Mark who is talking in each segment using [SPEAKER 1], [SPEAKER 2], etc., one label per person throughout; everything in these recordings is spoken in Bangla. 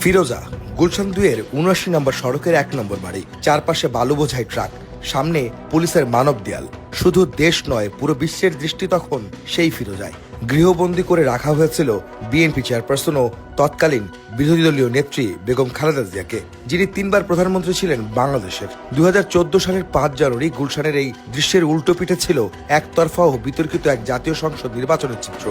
[SPEAKER 1] ফিরোজা গুলশান 2-এর ৭৯ নম্বর সড়কের ১ নম্বর বাড়ি, চারপাশে বালু বোঝাই ট্রাক, সামনে পুলিশের মানব দেয়াল। শুধু দেশ নয়, পুরো বিশ্বের দৃষ্টি তখন সেই ফিরোজায়। গৃহবন্দী করে রাখা হয়েছিল বিএনপি চেয়ারপারসন ও তৎকালীন বিরোধী দলীয় নেত্রী বেগম খালেদা জিয়াকে, যিনি 3বার প্রধানমন্ত্রী ছিলেন বাংলাদেশের। 2014 সালের 5 জানুয়ারি গুলশানের এই দৃশ্যের উল্টো পিঠে ছিল একতরফা ও বিতর্কিত এক জাতীয় সংসদ নির্বাচনের চিত্র।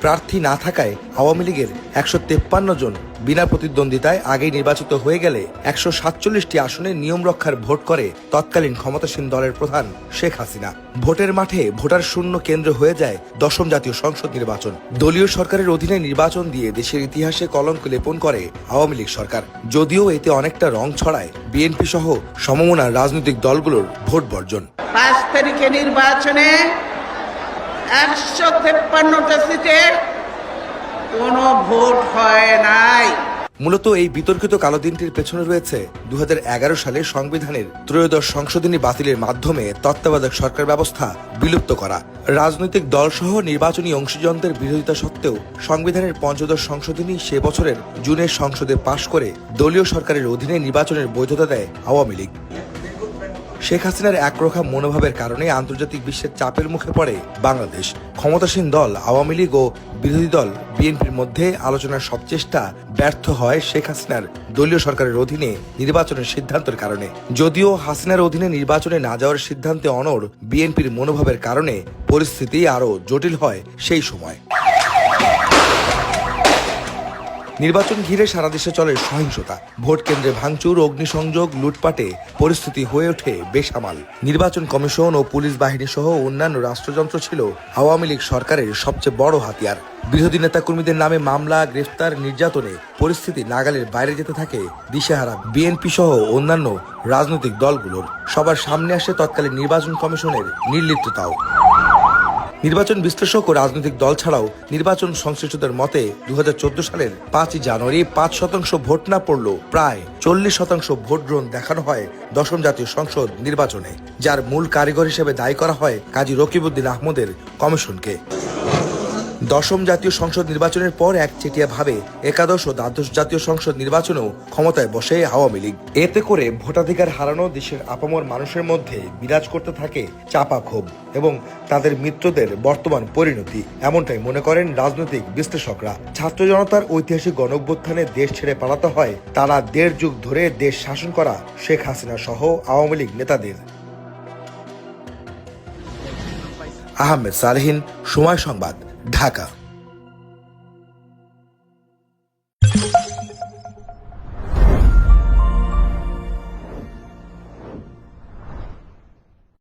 [SPEAKER 1] প্রার্থী না থাকায় আওয়ামী লীগের 153 জন বিনা প্রতিদ্বন্দ্বিতায় আগেই নির্বাচিত হয়ে গেলে 147টি আসনে নিয়ম রক্ষার ভোট করে তৎকালীন ক্ষমতাসীন দলের প্রধান শেখ হাসিনা। ভোটের মাঠে ভোটার শূন্য কেন্দ্র হয়ে যায় 10ম জাতীয় সংসদ নির্বাচন। দলীয় সরকারের অধীনে নির্বাচন দিয়ে দেশের ইতিহাসে কলঙ্ক লেপন করে আওয়ামী লীগ সরকার। যদিও এতে অনেকটা রং ছড়ায় বিএনপি সহ সমমনার রাজনৈতিক দলগুলোর ভোট বর্জন।
[SPEAKER 2] 5 তারিখে নির্বাচনে 153টা সিটে কোনো ভোট হয় নাই।
[SPEAKER 1] মূলত এই বিতর্কিত কালো দিনটির পেছনে রয়েছে 2011 সালে সংবিধানের ত্রয়োদশ সংশোধনী বাতিলের মাধ্যমে তত্ত্বাবধায়ক সরকার ব্যবস্থা বিলুপ্ত করা। রাজনৈতিক দলসহ নির্বাচনী অংশীজনদের বিরোধিতা সত্ত্বেও সংবিধানের পঞ্চদশ সংশোধনী সে বছরের জুনের সংসদে পাশ করে দলীয় সরকারের অধীনে নির্বাচনের বৈধতা দেয় আওয়ামী লীগ। শেখ হাসিনার একরোখা মনোভাবের কারণে আন্তর্জাতিক বিশ্বের চাপের মুখে পড়ে বাংলাদেশ। ক্ষমতাসীন দল আওয়ামী লীগ ও বিরোধী দল বিএনপির মধ্যে আলোচনার সব চেষ্টা ব্যর্থ হয় শেখ হাসিনার দলীয় সরকারের অধীনে নির্বাচনের সিদ্ধান্তের কারণে। যদিও হাসিনার অধীনে নির্বাচনে না যাওয়ার সিদ্ধান্তে অনড় বিএনপির মনোভাবের কারণে পরিস্থিতি আরও জটিল হয় সেই সময়। নির্বাচন ঘিরে সারা দেশে চলে সহিংসতা, ভোট কেন্দ্রে ভাঙচুর, অগ্নিসংযোগ, লুটপাটে পরিস্থিতি হয়ে ওঠে বেসামাল। নির্বাচন কমিশন ও পুলিশ বাহিনী সহ অন্যান্য রাষ্ট্রযন্ত্র ছিল আওয়ামী লীগ সরকারের সবচেয়ে বড় হাতিয়ার। বিরোধী নেতাকর্মীদের নামে মামলা, গ্রেফতার, নির্যাতনে পরিস্থিতি নাগালের বাইরে যেতে থাকে দিশেহারা বিএনপি সহ অন্যান্য রাজনৈতিক দলগুলোর। সবার সামনে আসে তৎকালীন নির্বাচন কমিশনের নির্লিপ্ততাও। নির্বাচন বিশ্লেষক ও রাজনৈতিক দল ছাড়াও নির্বাচন সংশ্লিষ্টদের মতে 2014 সালের 5 জানুয়ারি 5% ভোট না পড়লেও প্রায় 40% ভোট গ্রহণ দেখানো হয় 10ম জাতীয় সংসদ নির্বাচনে, যার মূল কারিগর হিসেবে দায়ী করা হয় কাজী রকিবউদ্দিন আহমদের কমিশনকে। 10ম জাতীয় সংসদ নির্বাচনের পর একচেটিয়াভাবে একাদশ ও দ্বাদশ জাতীয় সংসদ নির্বাচনেও ক্ষমতায় বসে আওয়ামী লীগ। এতে করে ভোটাধিকার হারানো দেশের আপামর মানুষের মধ্যে বিরাজ করতে থাকে চাপা ক্ষোভ এবং তাদের মিত্রদের বর্তমান পরিণতি, এমনটাই মনে করেন রাজনৈতিক বিশ্লেষকরা। ছাত্র জনতার ঐতিহাসিক গণঅভ্যুত্থানে দেশ ছেড়ে পালাতে হয় তারা 1.5 যুগ ধরে দেশ শাসন করা শেখ হাসিনা সহ আওয়ামী লীগ নেতাদের। আহমেদ সালেহীন, সময় সংবাদ, ঢাকা।